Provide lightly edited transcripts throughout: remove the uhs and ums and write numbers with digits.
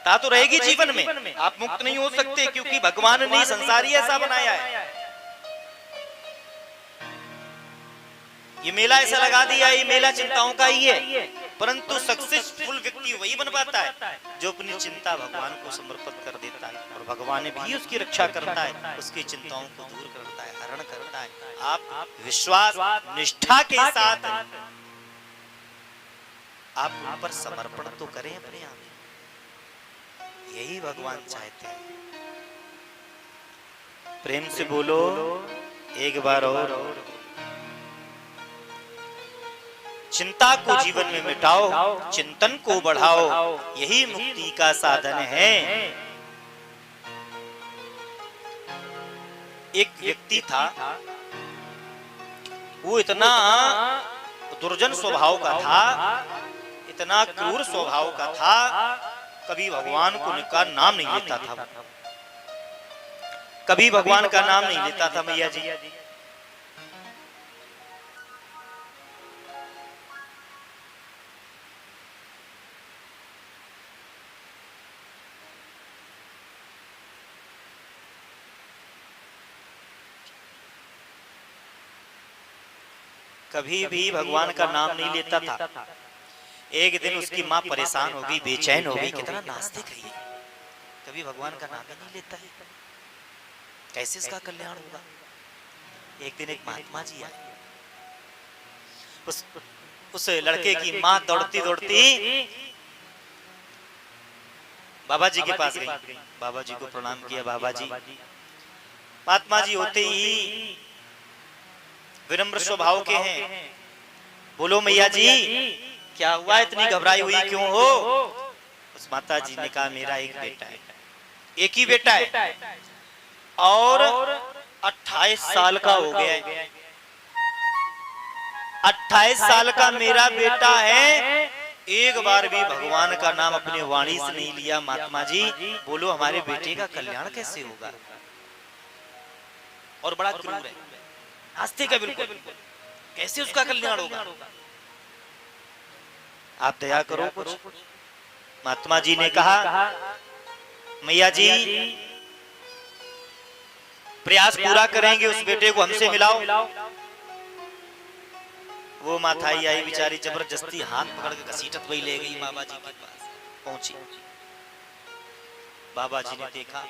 चिंता तो रहेगी जीवन में, आप मुक्त नहीं हो सकते, क्योंकि भगवान ने संसार ही ऐसा बनाया है। ये मेला ऐसा लगा दिया, ये मेला चिंताओं का ही है, परंतु सक्सेसफुल व्यक्ति वही बन पाता है जो अपनी चिंता भगवान को समर्पित कर देता है, और भगवान भी उसकी रक्षा करता है, उसकी चिंताओं को दूर करता है, हरण करता है। आप विश्वास निष्ठा के साथ आप उन पर समर्पण तो करें अपने आप, यही भगवान चाहते हैं। प्रेम से बोलो एक बार और। चिंता को जीवन में मिटाओ, चिंतन को बढ़ाओ, यही मुक्ति का साधन है। एक व्यक्ति था, वो इतना दुर्जन स्वभाव का था, इतना क्रूर स्वभाव का था, कभी भगवान का नाम नहीं लेता था, कभी भगवान का नाम नहीं लेता था मैया जी। कभी भी भगवान का नाम नहीं लेता था। एक दिन उसकी माँ परेशान हो गई, बेचैन हो गई, कितना नास्तिक है ये, कभी भगवान का नाम ही नहीं लेता है, कैसे इसका कल्याण होगा। एक दिन एक महात्मा जी आए, उस लड़के की माँ दौड़ती दौड़ती बाबा जी के पास गई, बाबा जी को प्रणाम किया। बाबा जी, महात्मा जी होते ही विनम्र स्वभाव के हैं। बोलो मैया जी, क्या हुआ, इतनी घबराई हुई क्यों हो? उस माता जी ने कहा, मेरा एक बेटा है, एक ही बेटा है, और 28 साल का हो गया है, 28 साल का मेरा बेटा है, एक बार भी भगवान का नाम अपने वाणी से नहीं लिया। महात्मा जी, बोलो हमारे बेटे का कल्याण कैसे होगा? और बड़ा क्रूर है, आस्तिक है बिल्कुल, कैसे उसका कल्याण होगा? आप दया करो कुछ। महात्मा जी ने कहा, मैया जी प्रयास पूरा करेंगे, उस बेटे को हमसे मिलाओ। वो माथाई आई बेचारी, जबरदस्ती हाथ पकड़ के घसीटत वही ले गई, बाबा जी के पास पहुंची। बाबा जी ने देखा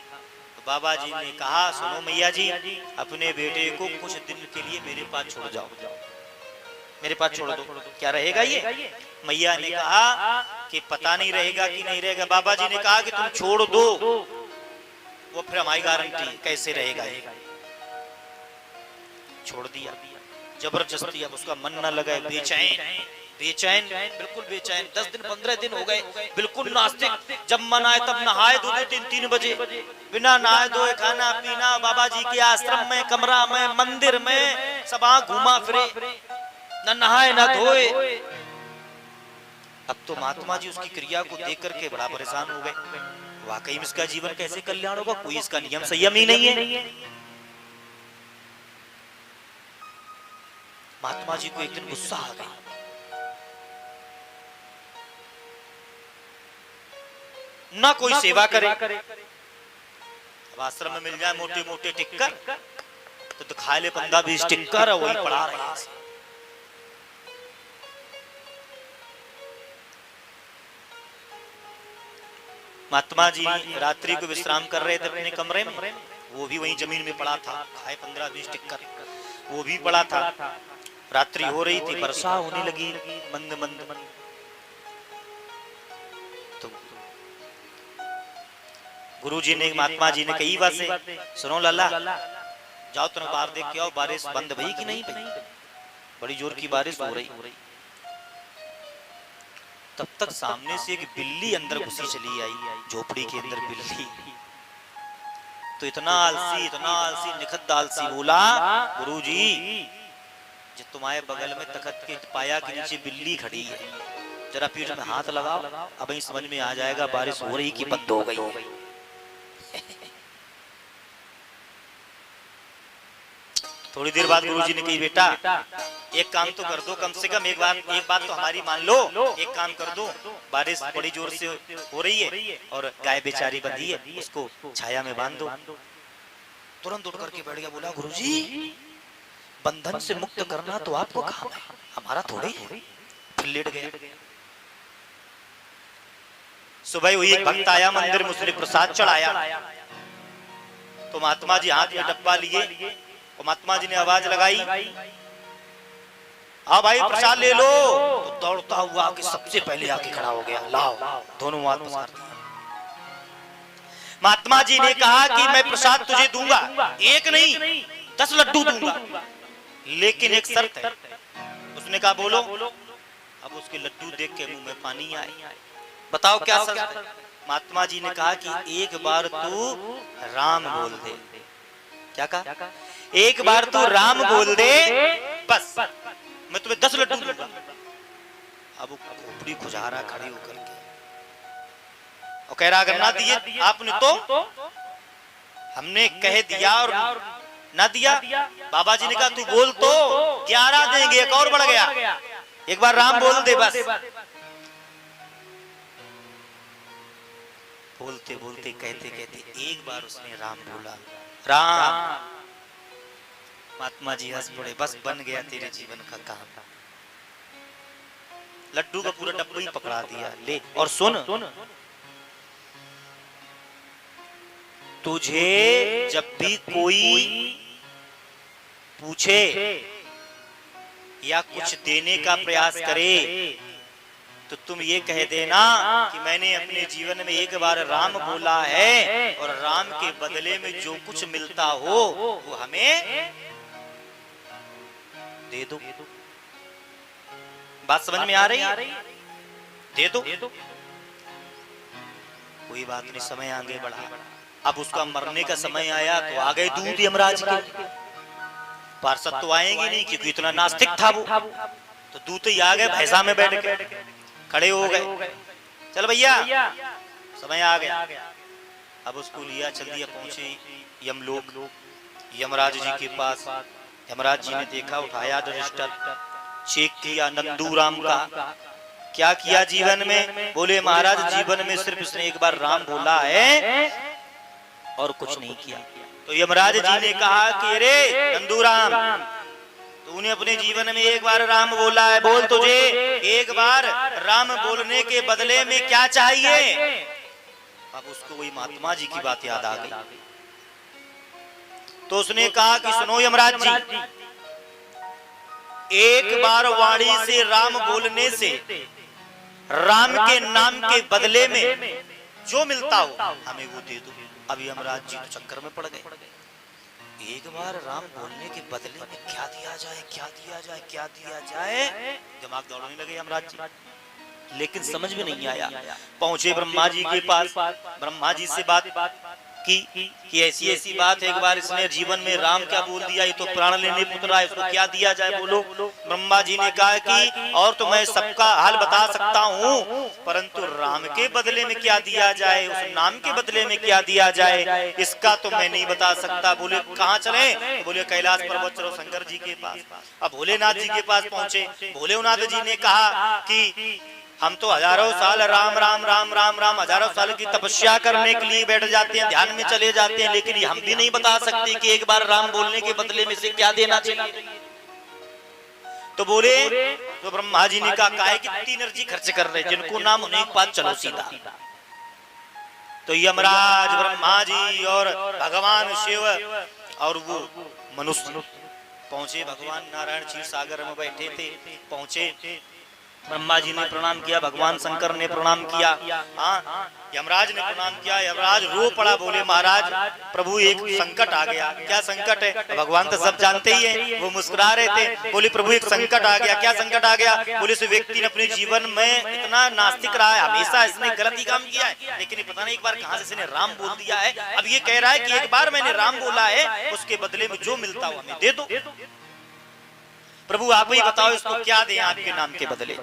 तो बाबा जी ने कहा, सुनो मैया जी, अपने बेटे को कुछ दिन के लिए मेरे पास छोड़ जाओ, मेरे पास छोड़ दो, क्या रहेगा ये? मैया ने कहा कि पता नहीं रहेगा कि नहीं रहेगा। बाबा जी ने कहा कि तुम छोड़ दो, वो फिर हमारी गारंटी, कैसे रहेगा ये? छोड़ दिया जबरदस्ती। अब उसका मन न लगा, बेचैन बेचैन, बिल्कुल बेचैन। 10 दिन 15 दिन हो गए, बिल्कुल नास्तिक। जब मन आए तब नहाए, 2-3 बजे, बिना नहाए धोए खाना पीना, बाबा जी के आश्रम में, कमरा में, मंदिर में, सब घूमा फिरे, न नहाए न धोए। अब तो महात्मा जी उसकी क्रिया को देख करके बड़ा परेशान हो गए, वाकई में इसका जीवन कैसे कल्याण होगा, कोई इसका नियम संयम ही नहीं है। महात्मा जी को एक दिन गुस्सा आ गया, ना कोई सेवा करे। अब आश्रम में मिल जाए मोटे मोटे टिक्कर तो खा ले 15-20 टिक्कर, वही पड़ा रहे। महात्मा जी रात्रि को विश्राम कर रहे थे अपने कमरे में, वो भी वहीं जमीन में पड़ा था, खाए 15-20 टिक्कर, वो भी पड़ा था। रात्रि हो रही थी, वर्षा होने लगी मंद मंद। तो गुरुजी ने, महात्मा जी ने कही बातें, सुनो लाला, जाओ तुम बाहर देख के आओ, बारिश बंद भई कि नहीं भई? बड़ी जोर की बारिश हो रही। तब तक सामने से एक बिल्ली अंदर घुसी चली आई, झोपड़ी के अंदर बिल्ली। तो इतना आलसी निखत आलसी, बोला, गुरुजी जो तुम्हारे बगल में तखत के पाया के नीचे बिल्ली खड़ी है, जरा पीठ में हाथ लगाओ, अब ही समझ में आ जाएगा बारिश हो रही कि बंद हो गई। थोड़ी देर बाद गुरुजी ने कही, बेटा एक काम तो कर दो, कम से कम एक बात तो हमारी मान लो, एक काम कर दो, बारिश बड़ी जोर से हो रही है और गाय बेचारी बंधी है, उसको छाया में बांध दो। तुरंत उठ करके बैठ गया, बोला गुरुजी बंधन से मुक्त करना तो आपको काम है, हमारा थोड़ी है। फिर लेट गया। सुबह हुई, एक भक्त आया मंदिर में, उसने प्रसाद चढ़ाया तो महात्मा जी हाथ में डब्बा लिए और महात्मा जी ने आवाज लगाई, हाँ भाई प्रसाद ले लो। तो दौड़ता हुआ आके सबसे पहले आके खड़ा हो गया, लाओ। दोनों हाथ पसार दिए। महात्मा जी ने कहा कि मैं प्रसाद तुझे दूंगा, एक नहीं 10 लड्डू दूंगा, लेकिन एक शर्त है। उसने कहा बोलो। अब उसके लड्डू देख के मुंह में पानी आया। बताओ क्या शर्त है? महात्मा जी ने कहा कि एक बार तू राम बोल दे। क्या कहा? एक बार तू राम बोल दे, बस मैं तुम्हें 10 लड्डू दूंगा। अब वो खोपड़ी खुजारा खड़ी होकर के और कह रहा अगर ना दिए आपने तो हमने कह दिया और ना दिया। बाबा जी ने कहा तू बोल तो 11 देंगे। एक और बढ़ गया, एक बार राम बोल दे बस। बोलते बोलते कहते कहते एक बार उसने राम बोला, राम। महात्मा जी हंस पड़े, बस बन गया तेरे जीवन का काम। लड्डू का पूरा डब्बा ही पकड़ा दिया, ले और सुन, तुझे जब भी कोई पूछे या कुछ देने का प्रयास करे तो तुम ये कह देना कि मैंने अपने जीवन में एक बार राम बोला है और राम के बदले में जो कुछ मिलता हो वो हमें दे दो। बात समझ में आ रही है? दे दो। कोई बात नहीं, समय आगे बढ़ा। अब उसका मरने का समय आया तो आ गए दूत यमराज के। पार्षद तो आएंगे नहीं क्योंकि इतना नास्तिक था वो, तो दूत ही आ गए, भैंसा में बैठ के खड़े हो गए। चल भैया समय आ गया। अब उसको लिया, चल दिया, पहुंचे यमलोक, यमराज जी के पास। यमराज जी ने देखा, उठाया रजिस्टर, चेक किया नंदूराम का। क्या किया जीवन में? बोले महाराज जीवन में सिर्फ इसने एक बार राम बोला है और कुछ नहीं किया। तो यमराज जी ने कहा कि अरे नंदूराम, तूने अपने जीवन में एक बार राम बोला है, बोल तुझे एक बार राम बोलने के बदले में क्या चाहिए? अब उसको वही महात्मा जी की बात याद आ गई। तो उसने कहा कि सुनो यमराज जी, एक बार वाणी से राम बोलने से राम के नाम के बदले में जो मिलता हो हमें वो दे दो। अब यमराज जी तो चक्कर में पड़ गए। एक बार राम बोलने के बदले में क्या दिया जाए, क्या दिया जाए, क्या दिया जाए? दिमाग दौड़ने लगे यमराज जी, लेकिन समझ में नहीं आया। पहुंचे ब्रह्मा जी के पास, ब्रह्मा जी से बात कि ऐसी ऐसी बात है, एक बार इसने जीवन में राम क्या बोल दिया, ये तो प्राण लेने पुतरा है, इसको क्या दिया जाए बोलो। ब्रह्मा जी ने कहा कि और तो मैं सबका हाल बता सकता हूँ, परंतु राम के बदले में क्या दिया जाए, उस नाम के बदले में क्या दिया जाए, इसका तो मैं नहीं बता सकता। बोले कहाँ चले? बोले कैलाश पर्वत चलो शंकर जी के पास। अब भोलेनाथ जी के पास पहुंचे। भोलेनाथ जी ने कहा कि हम तो हजारों साल राम राम राम राम राम हजारों साल की तपस्या करने के लिए बैठ जाते हैं, ध्यान में चले जाते हैं, लेकिन हम भी नहीं बता सकते कि एक बार राम बोलने के बदले में से क्या देना चाहिए। तो बोले, तो ब्रह्मा जी ने कहा काहे कितनी एनर्जी खर्च कर रहे, जिनको नाम होने के बाद चलो सीधा। तो यमराज, ब्रह्मा जी और भगवान शिव और वो मनुष्य पहुंचे। भगवान नारायण क्षीर सागर में बैठे थे। पहुंचे, ब्रह्मा जी ने प्रणाम किया, भगवान शंकर ने प्रणाम किया, हाँ यमराज ने प्रणाम किया। यमराज रो पड़ा, बोले महाराज प्रभु एक संकट आ गया। क्या संकट है? भगवान तो सब जानते ही हैं। वो मुस्कुरा रहे थे, बोले प्रभु एक संकट आ गया। क्या संकट आ गया? बोले इस व्यक्ति ने अपने जीवन में इतना नास्तिक रहा है, हमेशा इसने गलत ही काम किया है, लेकिन पता नहीं एक बार कहां से इसने राम बोल दिया है। अब ये कह रहा है कि एक बार मैंने राम बोला है, उसके बदले में जो मिलता हो हमें दे दो। प्रभु आप ही बताओ इसको क्या दें आपके नाम के बदले।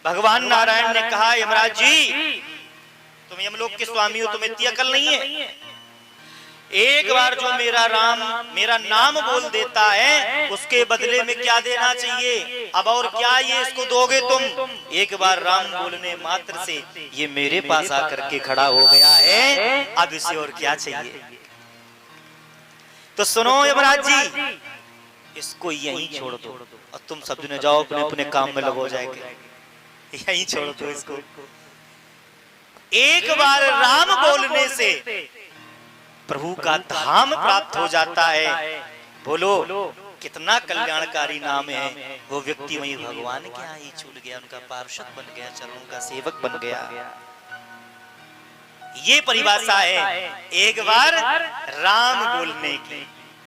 भगवान नारायण ने कहा यमराज जी तुम यमलोक के स्वामी हो, तुम्हें इतनी अकल नहीं है। एक बार जो मेरा नाम बोल देता है उसके बदले में क्या देना चाहिए, अब और क्या ये इसको दोगे तुम। एक बार राम बोलने मात्र से ये मेरे पास आकर के खड़ा हो गया है, अब इसे और क्या चाहिए। तो सुनो यमराज जी, इसको यहीं छोड़ दो और तुम सब जने जाओ अपने अपने काम में लगो जाएंगे, यहीं छोड़ दो इसको। एक बार राम बोलने से प्रभु का धाम प्राप्त हो जाता है। बोलो कितना कल्याणकारी नाम है। वो व्यक्ति वही भगवान के यहाँ ही छूट गया, उनका पार्षद बन गया, चरणों का सेवक बन गया। ये परिभाषा है एक बार राम बोलने की।